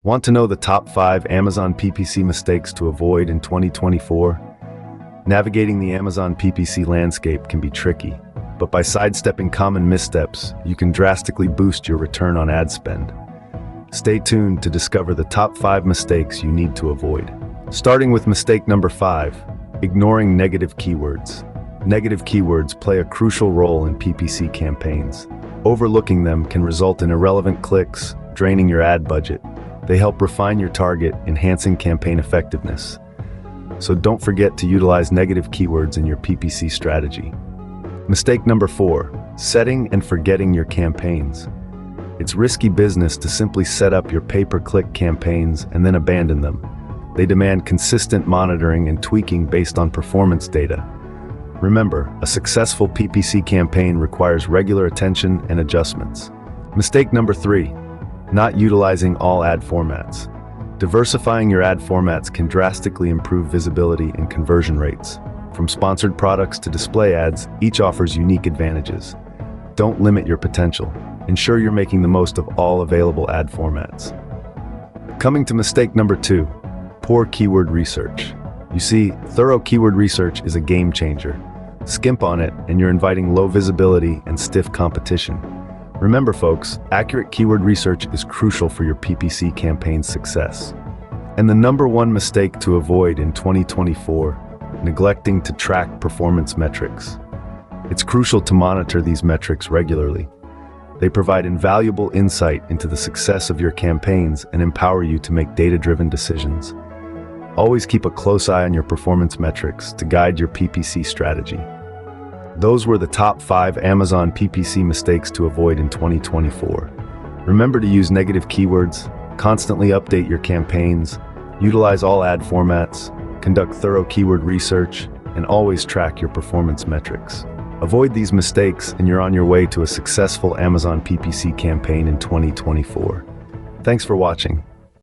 Want to know the top 5 Amazon PPC mistakes to avoid in 2024? Navigating the Amazon PPC landscape can be tricky, but by sidestepping common missteps, you can drastically boost your return on ad spend. Stay tuned to discover the top 5 mistakes you need to avoid. Starting with mistake number 5, ignoring negative keywords. Negative keywords play a crucial role in PPC campaigns. Overlooking them can result in irrelevant clicks, draining your ad budget. They help refine your target, enhancing campaign effectiveness. So don't forget to utilize negative keywords in your PPC strategy. Mistake number 4, setting and forgetting your campaigns. It's risky business to simply set up your pay-per-click campaigns and then abandon them. They demand consistent monitoring and tweaking based on performance data. Remember, a successful PPC campaign requires regular attention and adjustments. Mistake number 3, not utilizing all ad formats. Diversifying your ad formats can drastically improve visibility and conversion rates. From sponsored products to display ads, each offers unique advantages. Don't limit your potential. Ensure you're making the most of all available ad formats. Coming to mistake number 2, poor keyword research. You see, thorough keyword research is a game changer. Skimp on it and you're inviting low visibility and stiff competition. Remember folks, accurate keyword research is crucial for your PPC campaign's success. And the number 1 mistake to avoid in 2024, neglecting to track performance metrics. It's crucial to monitor these metrics regularly. They provide invaluable insight into the success of your campaigns and empower you to make data-driven decisions. Always keep a close eye on your performance metrics to guide your PPC strategy. Those were the top 5 Amazon PPC mistakes to avoid in 2024. Remember to use negative keywords, constantly update your campaigns, utilize all ad formats, conduct thorough keyword research, and always track your performance metrics. Avoid these mistakes and you're on your way to a successful Amazon PPC campaign in 2024. Thanks for watching.